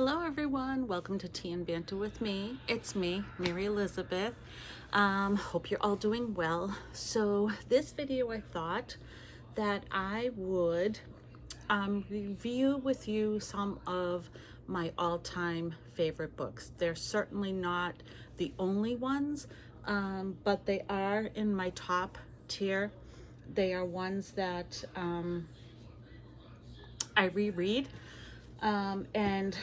Hello everyone, welcome to Tea and Banter with me. It's me, Mary Elizabeth. Hope you're all doing well. So this video I thought that I would review with you some of my all-time favorite books. They're certainly not the only ones, but they are in my top tier. They are ones that I reread, and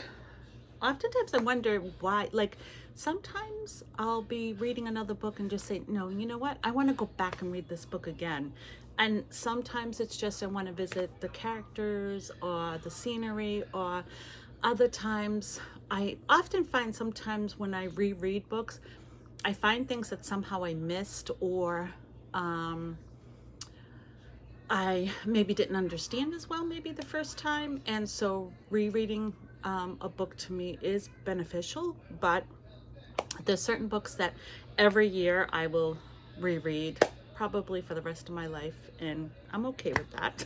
oftentimes I wonder why, like sometimes I'll be reading another book and just say, no, you know what? I want to go back and read this book again. And sometimes it's just I want to visit the characters or the scenery, or other times I often find sometimes when I reread books, I find things that somehow I missed, or I maybe didn't understand as well maybe the first time, and so rereading a book to me is beneficial. But there's certain books that every year I will reread probably for the rest of my life, and I'm okay with that.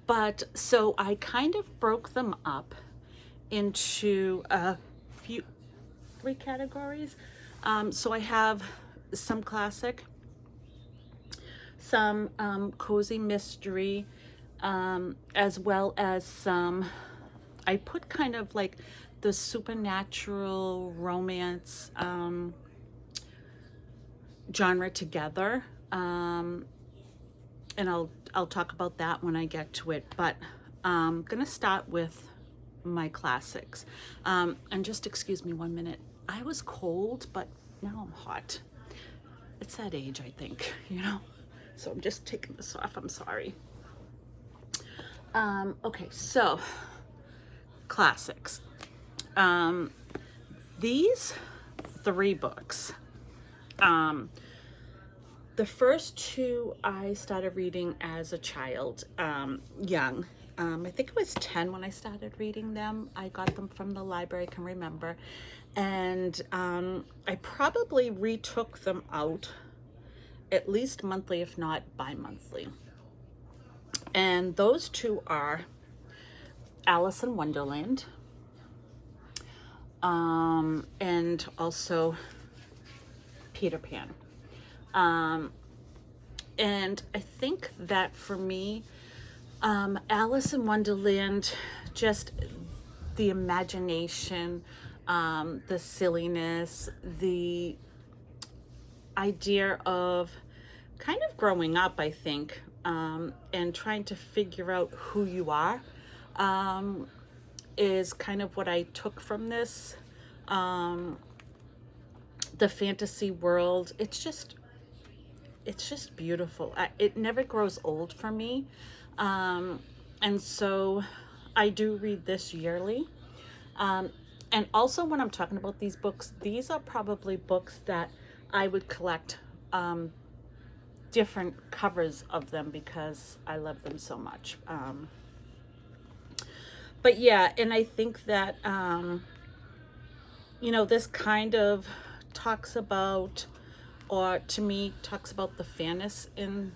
But so I kind of broke them up into three categories. So I have some classic, some cozy mystery, as well as some, I put kind of like the supernatural romance genre together, and I'll talk about that when I get to it. But I'm gonna start with my classics, and just excuse me 1 minute. I was cold, but now I'm hot. It's that age, I think, you know. So I'm just taking this off. I'm sorry. Okay, so classics. These three books. The first two I started reading as a child, young. I think it was 10 when I started reading them. I got them from the library, I can remember. And I probably retook them out at least monthly, if not bi-monthly. And those two are Alice in Wonderland, and also Peter Pan. And I think that for me, Alice in Wonderland, just the imagination, the silliness, the idea of kind of growing up, I think, and trying to figure out who you are, is kind of what I took from this. The fantasy world, it's just beautiful. It never grows old for me. And so I do read this yearly. And also when I'm talking about these books, these are probably books that I would collect different covers of them because I love them so much. But yeah, and I think that, you know, this kind of talks about, or to me, talks about the fairness in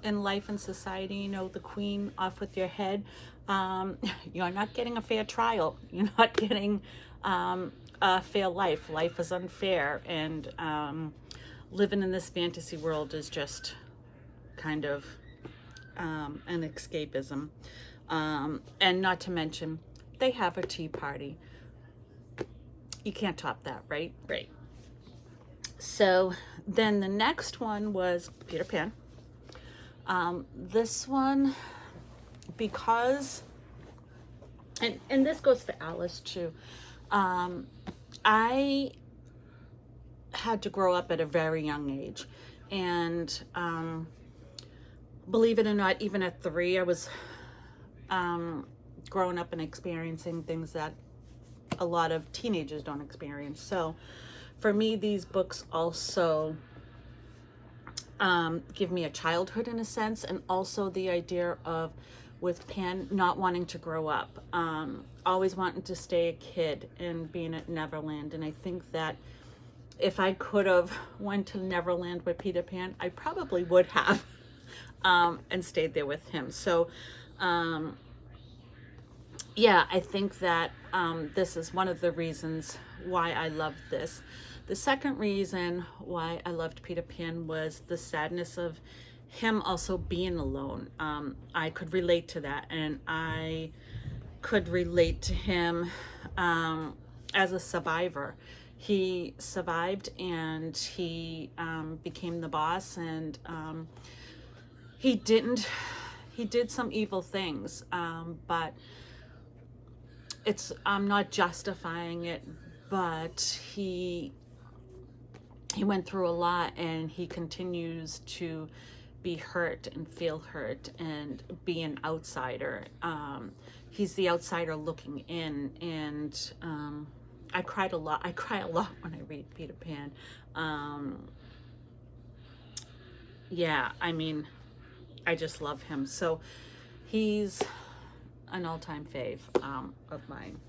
life and society. You know, the queen, off with your head. You're not getting a fair trial. You're not getting a fair life. Life is unfair, and living in this fantasy world is just kind of an escapism. And not to mention, they have a tea party. You can't top that, right? Right. So then the next one was Peter Pan. This one, because, and this goes for Alice too. I had to grow up at a very young age, and believe it or not, even at 3, I was growing up and experiencing things that a lot of teenagers don't experience. So for me, these books also give me a childhood in a sense, and also the idea of, with Pan, not wanting to grow up, always wanting to stay a kid and being at Neverland. And I think that if I could have went to Neverland with Peter Pan, I probably would have, and stayed there with him. So yeah, I think that this is one of the reasons why I love this. The second reason why I loved Peter Pan was the sadness of him also being alone. I could relate to that, and I could relate to him as a survivor. He survived, and he became the boss, and he didn't. He did some evil things, but I'm not justifying it, but he went through a lot, and he continues to be hurt and feel hurt and be an outsider. He's the outsider looking in, and I cried a lot. I cry a lot when I read Peter Pan. Yeah, I mean, I just love him. So he's an all-time fave of mine.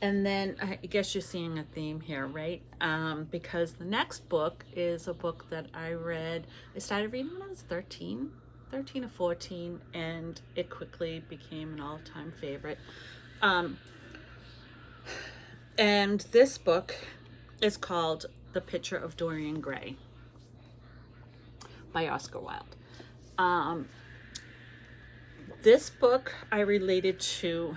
And then I guess you're seeing a theme here, right? Because the next book is a book that I read. I started reading when I was 13 or 14, and it quickly became an all-time favorite. And this book is called The Picture of Dorian Gray by Oscar Wilde. This book I related to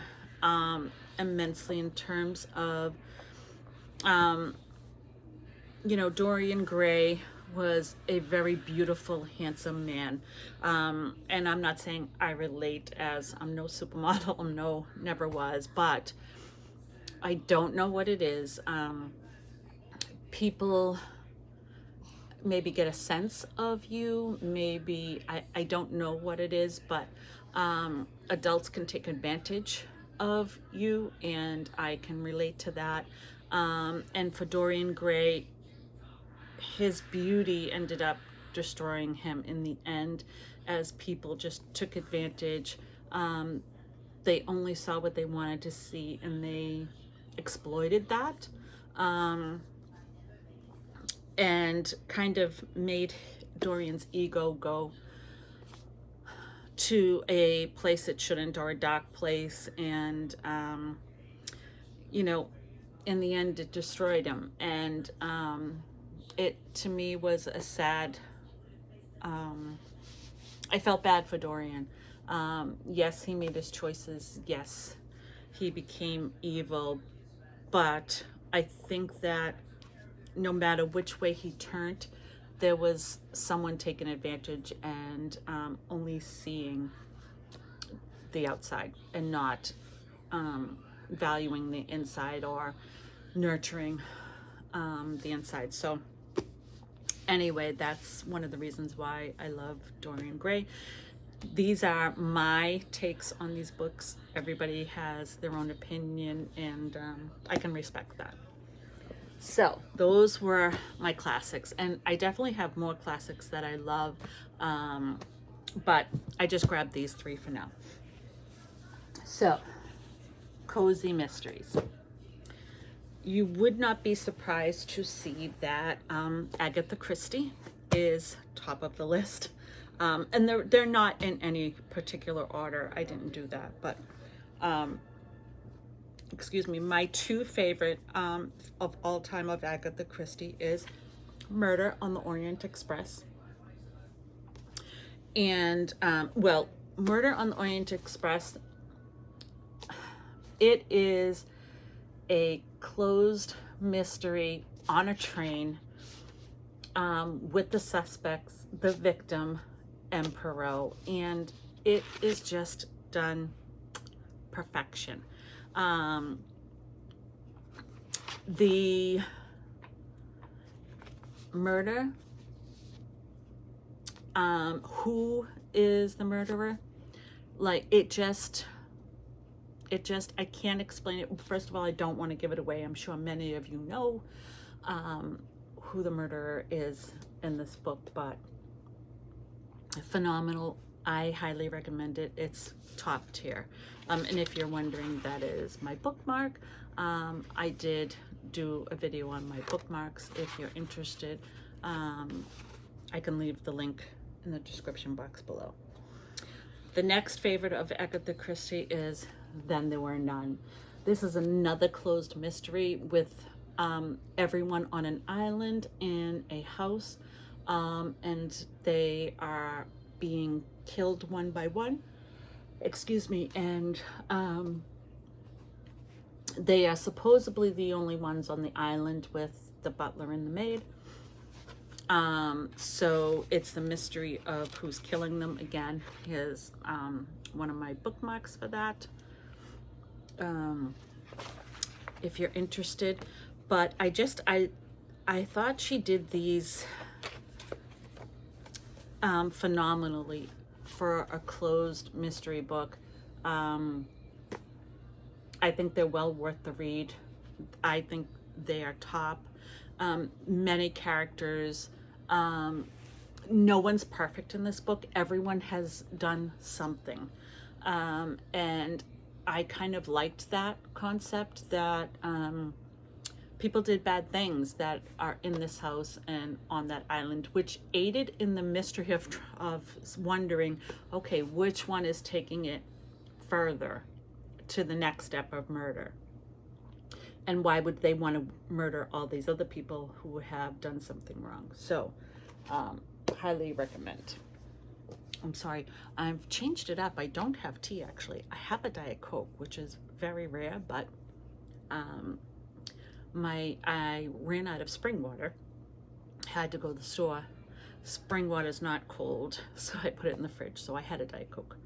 immensely in terms of, Dorian Gray was a very beautiful, handsome man. And I'm not saying I relate, as I'm no supermodel, never was, but I don't know what it is. People maybe get a sense of you, maybe, I don't know what it is, but adults can take advantage of you, and I can relate to that. And for Dorian Gray, his beauty ended up destroying him in the end, as people just took advantage. They only saw what they wanted to see, and they exploited that, and kind of made Dorian's ego go to a place it shouldn't, or a dark place, and in the end it destroyed him. And it, to me, was a sad, I felt bad for Dorian. Yes, he made his choices, yes, he became evil, but I think that no matter which way he turned, there was someone taking advantage, and only seeing the outside, and not valuing the inside, or nurturing the inside. So anyway, that's one of the reasons why I love Dorian Gray. These are my takes on these books. Everybody has their own opinion, and I can respect that. So those were my classics, and I definitely have more classics that I love, but I just grabbed these three for now. So, cozy mysteries. You would not be surprised to see that Agatha Christie is top of the list, and they're not in any particular order. I didn't do that, but excuse me. My two favorite of all time of Agatha Christie is Murder on the Orient Express, and Murder on the Orient Express. It is a closed mystery on a train, with the suspects, the victim, and Poirot, and it is just done perfection. The murder, who is the murderer, like, I can't explain it. First of all, I don't want to give it away. I'm sure many of you know who the murderer is in this book, but phenomenal. I highly recommend it. It's top tier. And if you're wondering, that is my bookmark. I did do a video on my bookmarks. If you're interested, I can leave the link in the description box below. The next favorite of Agatha Christie is Then There Were None. This is another closed mystery with everyone on an island in a house, and they are being killed one by one. Excuse me, and they are supposedly the only ones on the island with the butler and the maid. So it's the mystery of who's killing them. Again, here's one of my bookmarks for that, if you're interested. But I thought she did these phenomenally for a closed mystery book. I think they're well worth the read. I think they are top. Many characters. No one's perfect in this book. Everyone has done something. And I kind of liked that concept, that people did bad things that are in this house and on that island, which aided in the mystery of wondering, okay, which one is taking it further to the next step of murder? And why would they want to murder all these other people who have done something wrong? So, highly recommend. I'm sorry, I've changed it up. I don't have tea, actually. I have a Diet Coke, which is very rare, but I ran out of spring water. Had to go to the store. Spring water is not cold, so I put it in the fridge. So I had a Diet Coke.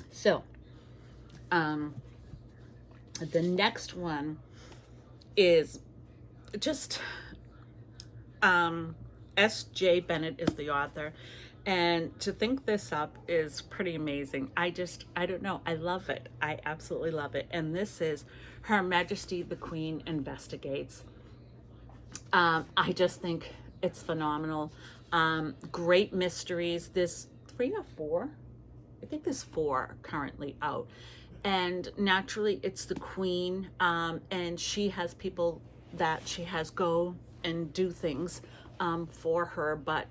So, the next one is just S.J. Bennett is the author, and to think this up is pretty amazing. I don't know, I love it. I absolutely love it. And this is Her Majesty the Queen Investigates. I just think it's phenomenal. Great mysteries. There's 3 or 4, I think there's 4 currently out, and naturally it's the queen, and she has people that she has go and do things for her, but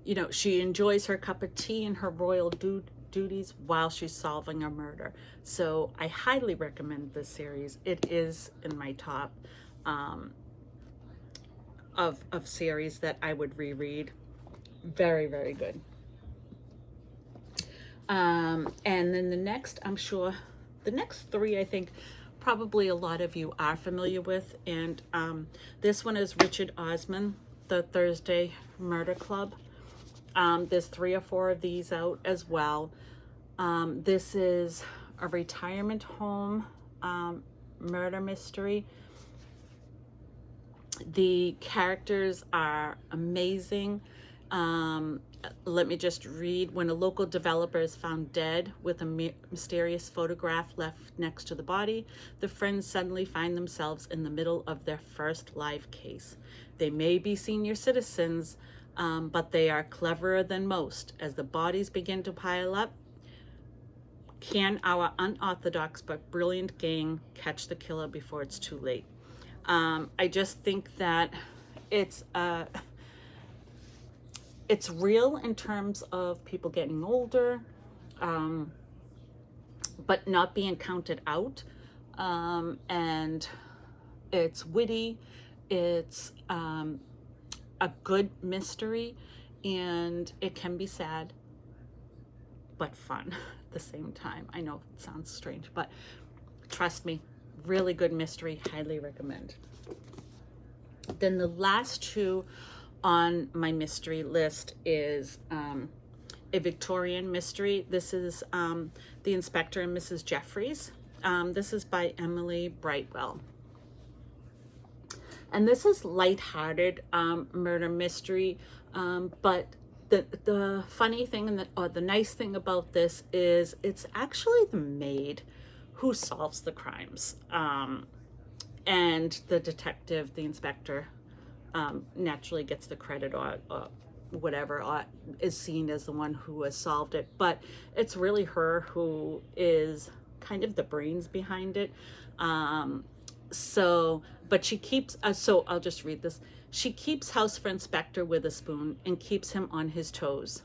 you know, she enjoys her cup of tea and her royal duties while she's solving a murder. So I highly recommend this series. It is in my top of series that I would reread. Very, very good. And then the next, I'm sure, the next 3, I think probably a lot of you are familiar with. And this one is Richard Osmond, The Thursday Murder Club. There's 3 or 4 of these out as well. This is a retirement home murder mystery. The characters are amazing. Let me just read. When a local developer is found dead with a mysterious photograph left next to the body, the friends suddenly find themselves in the middle of their first live case. They may be senior citizens, but they are cleverer than most. As the bodies begin to pile up, can our unorthodox but brilliant gang catch the killer before it's too late? I just think that it's real in terms of people getting older, but not being counted out. And it's witty. It's a good mystery, and it can be sad, but fun at the same time. I know it sounds strange, but trust me, really good mystery. Highly recommend. Then the last 2 on my mystery list is a Victorian mystery. This is The Inspector and Mrs. Jeffries. This is by Emily Brightwell. And this is lighthearted murder mystery, but the funny thing or the nice thing about this is it's actually the maid who solves the crimes, and the detective, the inspector, naturally gets the credit or whatever, or is seen as the one who has solved it, but it's really her who is kind of the brains behind it. But she keeps, so I'll just read this. She keeps house for Inspector Witherspoon and keeps him on his toes.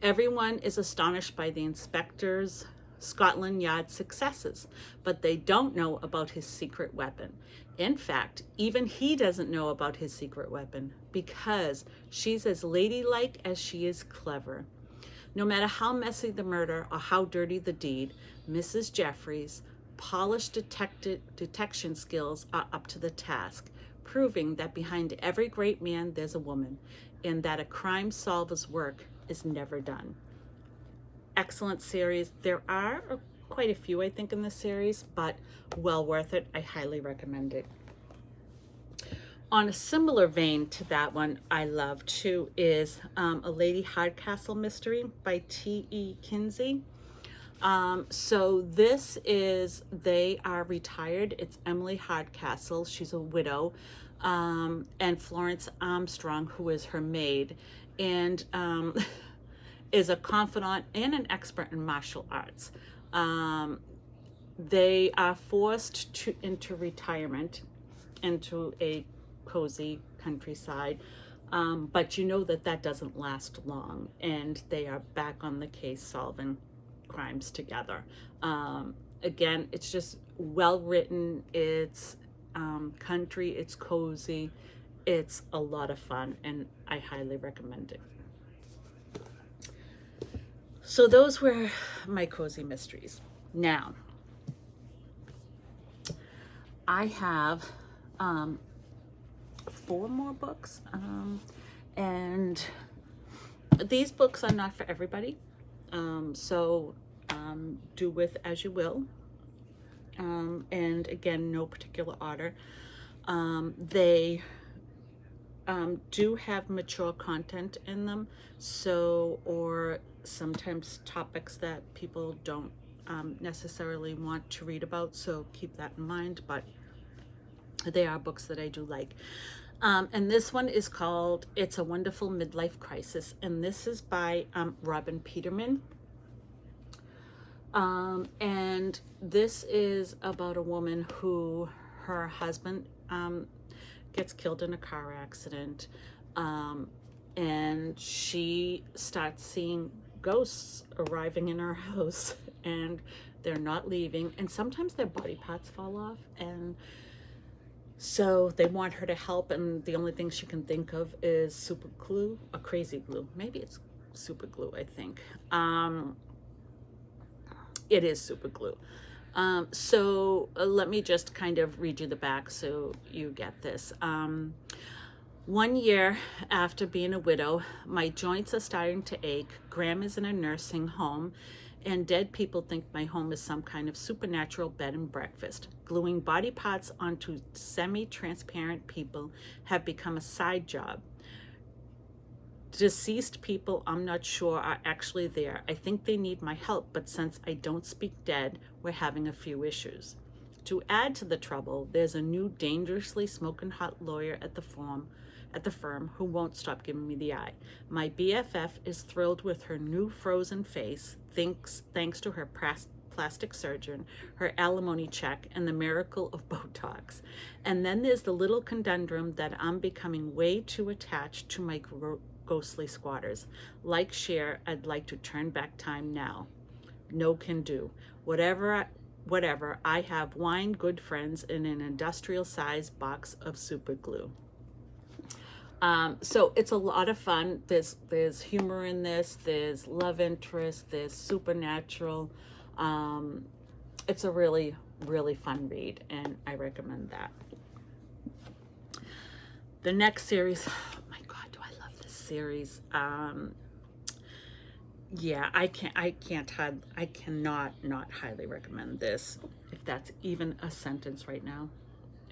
Everyone is astonished by the inspector's Scotland Yard successes, but they don't know about his secret weapon. In fact, even he doesn't know about his secret weapon because she's as ladylike as she is clever. No matter how messy the murder or how dirty the deed, Mrs. Jeffries' polished detection skills are up to the task, proving that behind every great man there's a woman, and that a crime solver's work is never done. Excellent series. There are quite a few, I think, in this series, but well worth it. I highly recommend it. On a similar vein to that one I love too is a Lady Hardcastle mystery by E Kinsey. So this is, they are retired. It's Emily Hardcastle. She's a widow. And Florence Armstrong, who is her maid, and is a confidant and an expert in martial arts. They are forced into retirement, into a cozy countryside, but you know that doesn't last long, and they are back on the case solving crimes together. Again, it's just well written. It's country, it's cozy, it's a lot of fun, and I highly recommend it. So those were my cozy mysteries. Now I have 4 more books, and these books are not for everybody, so do with as you will, and again, no particular order. They do have mature content in them, so, or sometimes topics that people don't necessarily want to read about, so keep that in mind, but they are books that I do like. And this one is called It's a Wonderful Midlife Crisis, and this is by Robin Peterman. And this is about a woman who, her husband gets killed in a car accident, and she starts seeing ghosts arriving in her house, and they're not leaving, and sometimes their body parts fall off, and so they want her to help, and the only thing she can think of is super glue, or crazy glue. Maybe it's super glue, I think. It is super glue. So let me just kind of read you the back so you get this. 1 year after being a widow, my joints are starting to ache. Graham is in a nursing home, and dead people think my home is some kind of supernatural bed and breakfast. Gluing body parts onto semi-transparent people have become a side job. Deceased people, I'm not sure, are actually there. I think they need my help, but since I don't speak dead, we're having a few issues. To add to the trouble, there's a new dangerously smoking hot lawyer at the firm who won't stop giving me the eye. My BFF is thrilled with her new frozen face, thanks to her plastic surgeon, her alimony check, and the miracle of Botox. And then there's the little conundrum that I'm becoming way too attached to my ghostly squatters. Like Cher, I'd like to turn back time now. No can do. Whatever, I have wine, good friends, and an industrial-sized box of super glue. So it's a lot of fun. There's humor in this. There's love interest. There's supernatural. It's a really, really fun read, and I recommend that. The next series, oh my God, do I love this series? Yeah, I cannot not highly recommend this. If that's even a sentence right now.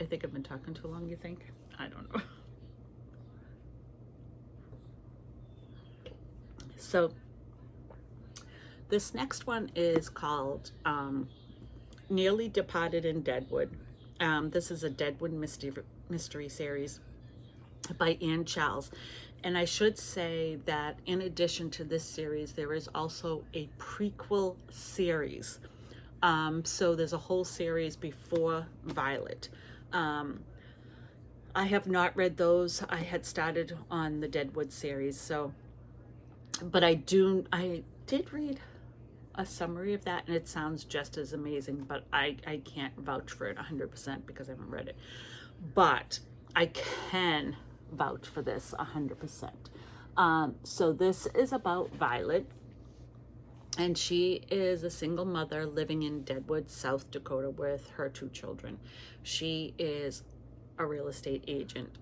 I think I've been talking too long, you think? I don't know. So this next one is called Nearly Departed in Deadwood. This is a Deadwood mystery series by Ann Charles. And I should say that in addition to this series, there is also a prequel series. So there's a whole series before Violet. I have not read those. I had started on the Deadwood series, so, but I did read a summary of that, and it sounds just as amazing, but I can't vouch for it 100% because I haven't read it. But I can vouch for this 100%. So this is about Violet, and she is a single mother living in Deadwood, South Dakota with her 2 children. She is a real estate agent,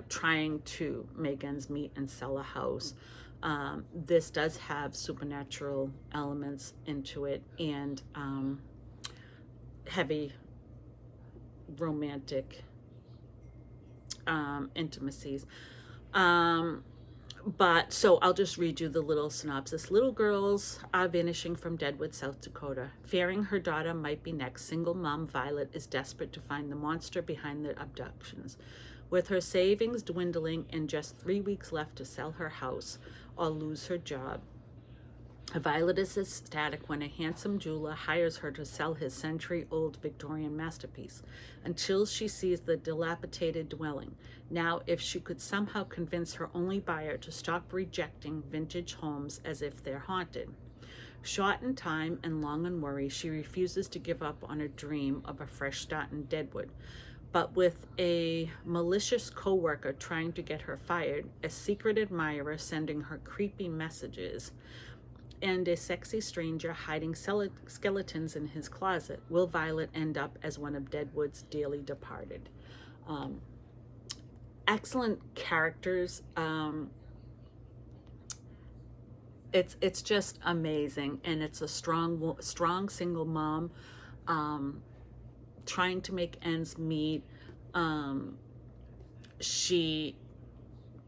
trying to make ends meet and sell a house. This does have supernatural elements into it, and heavy romantic intimacies. But so I'll just read you the little synopsis. Little girls are vanishing from Deadwood, South Dakota. Fearing her daughter might be next, single mom Violet is desperate to find the monster behind the abductions. With her savings dwindling and just 3 weeks left to sell her house or lose her job, Violet is ecstatic when a handsome jeweler hires her to sell his century-old Victorian masterpiece until she sees the dilapidated dwelling. Now, if she could somehow convince her only buyer to stop rejecting vintage homes as if they're haunted. Short in time and long in worry, she refuses to give up on her dream of a fresh start in Deadwood. But with a malicious co-worker trying to get her fired, a secret admirer sending her creepy messages, and a sexy stranger hiding skeletons in his closet, will Violet end up as one of Deadwood's dearly departed? Excellent characters. It's just amazing, and it's a strong single mom trying to make ends meet. She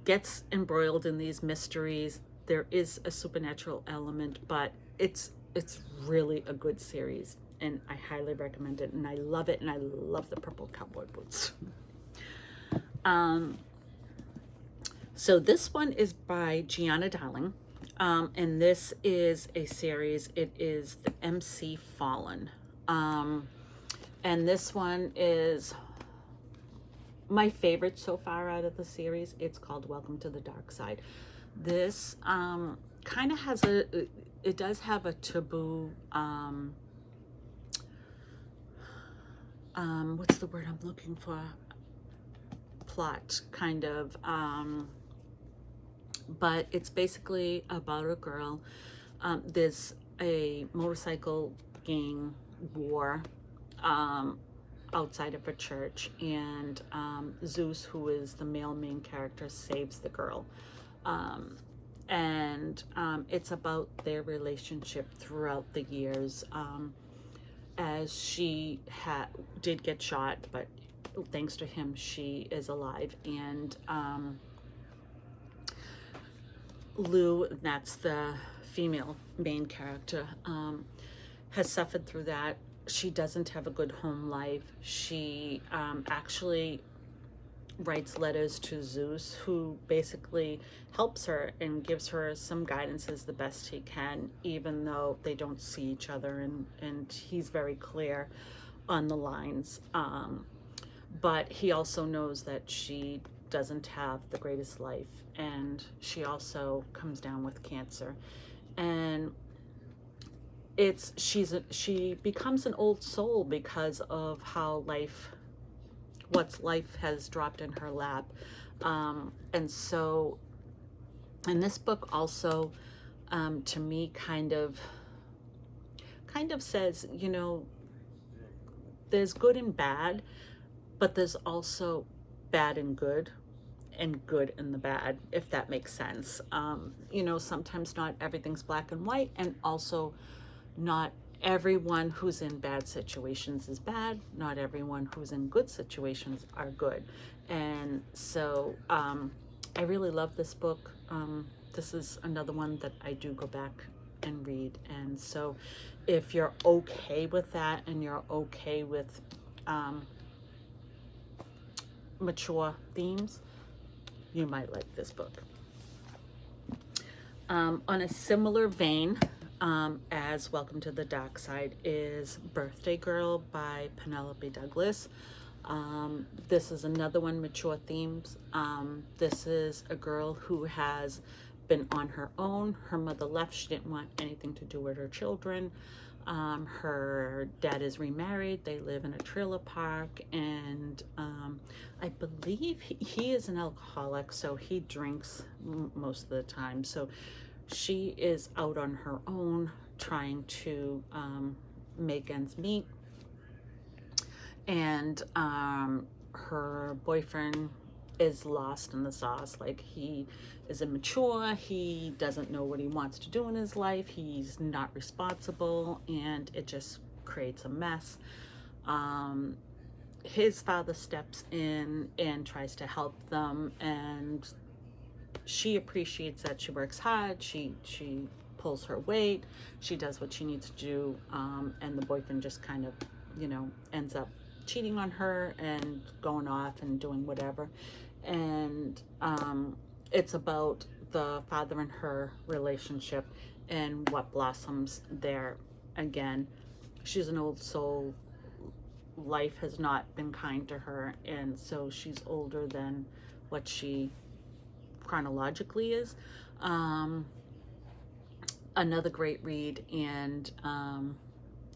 gets embroiled in these mysteries. There is a supernatural element, but it's really a good series, and I highly recommend it, and I love it, and I love the purple cowboy boots. So this one is by Gianna Darling, and this is a series. It is the MC Fallen, and this one is my favorite so far out of the series. It's called Welcome to the Dark Side. This kind of has it does have a taboo, what's the word I'm looking for? Plot, kind of, but it's basically about a girl. There's a motorcycle gang war outside of a church, and Zeus, who is the male main character, saves the girl. It's about their relationship throughout the years, as she did get shot, but thanks to him she is alive, and Lou, that's the female main character, has suffered through that. She doesn't have a good home life. She actually writes letters to Zeus, who basically helps her and gives her some guidance as the best he can, even though they don't see each other, and he's very clear on the lines. But he also knows that she doesn't have the greatest life, and she also comes down with cancer, and she becomes an old soul because of how life has dropped in her lap. And so, and this book also, to me, kind of says, there's good and bad, but there's also bad and good in the bad, if that makes sense. Sometimes not everything's black and white, and also not everyone who's in bad situations is bad. Not everyone who's in good situations are good. And so I really love this book. This is another one that I do go back and read. And so if you're okay with that, and you're okay with mature themes, you might like this book. On a similar vein, as Welcome to the Dark Side, is Birthday Girl by Penelope Douglas. This is another one, mature themes. This is a girl who has been on her own. Her mother left. She didn't want anything to do with her children. Her dad is remarried. They live in a trailer park, and I believe he is an alcoholic, so he drinks most of the time. So she is out on her own trying to make ends meet. And her boyfriend is lost in the sauce. Like, he is immature, he doesn't know what he wants to do in his life, he's not responsible, and it just creates a mess. His father steps in and tries to help them, and she appreciates that. She works hard, she pulls her weight, she does what she needs to do, and the boyfriend just kind of, ends up cheating on her and going off and doing whatever. And it's about the father and her relationship and what blossoms there. Again, she's an old soul. Life has not been kind to her, and so she's older than what she chronologically is. Another great read, and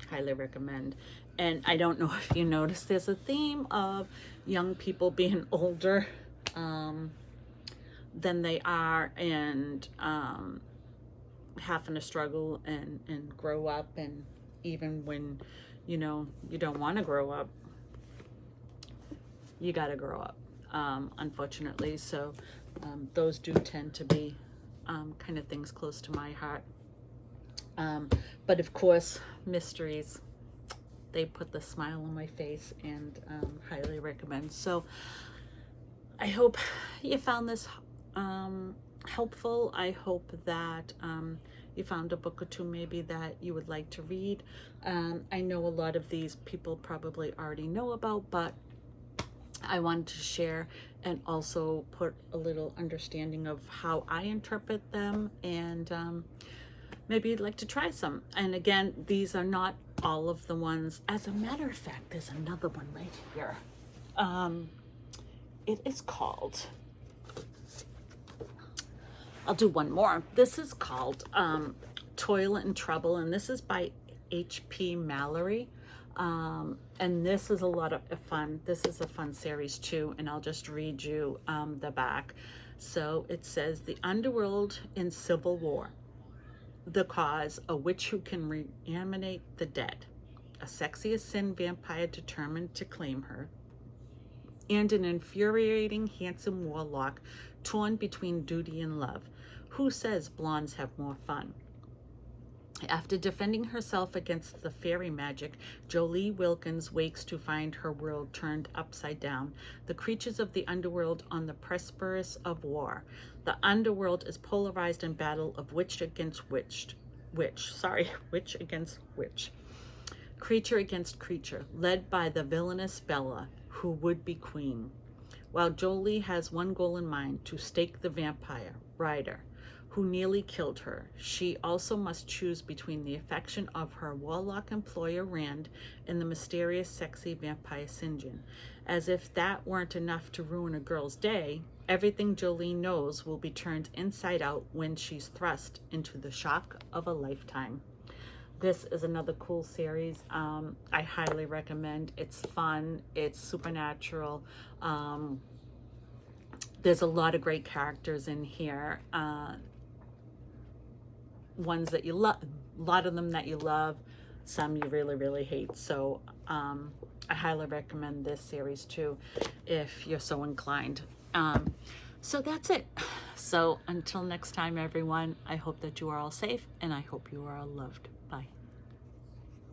highly recommend. And I don't know if you noticed, there's a theme of young people being older than they are, and having to struggle and grow up. And even when, you don't want to grow up, you got to grow up, unfortunately. So those do tend to be kind of things close to my heart. But of course, mysteries, they put the smile on my face, and highly recommend. So I hope you found this helpful. I hope that you found a book or two maybe that you would like to read. I know a lot of these people probably already know about, but I wanted to share and also put a little understanding of how I interpret them, and maybe you'd like to try some. And again, these are not all of the ones. As a matter of fact, there's another one right here. It is called, I'll do one more. This is called Toil and Trouble, and this is by H.P. Mallory. And this is a lot of fun. This is a fun series too, and I'll just read you the back. So it says, the underworld in civil war. The cause, a witch who can reanimate the dead, a sexy as sin vampire determined to claim her, and an infuriating, handsome warlock torn between duty and love. Who says blondes have more fun? After defending herself against the fairy magic, Jolie Wilkins wakes to find her world turned upside down. The creatures of the underworld on the precipice of war. The underworld is polarized in battle of witch against witch. Witch against witch. Creature against creature, led by the villainous Bella, who would be queen. While Jolie has one goal in mind, to stake the vampire, Ryder, who nearly killed her. She also must choose between the affection of her warlock employer Rand and the mysterious sexy vampire St. John. As if that weren't enough to ruin a girl's day, everything Jolie knows will be turned inside out when she's thrust into the shock of a lifetime. This is another cool series. I highly recommend. It's fun, it's supernatural. There's a lot of great characters in here. Ones that you love, a lot of them that you love, some you really, really hate. So I highly recommend this series too, if you're so inclined. So that's it. So until next time, everyone, I hope that you are all safe, and I hope you are all loved. Bye.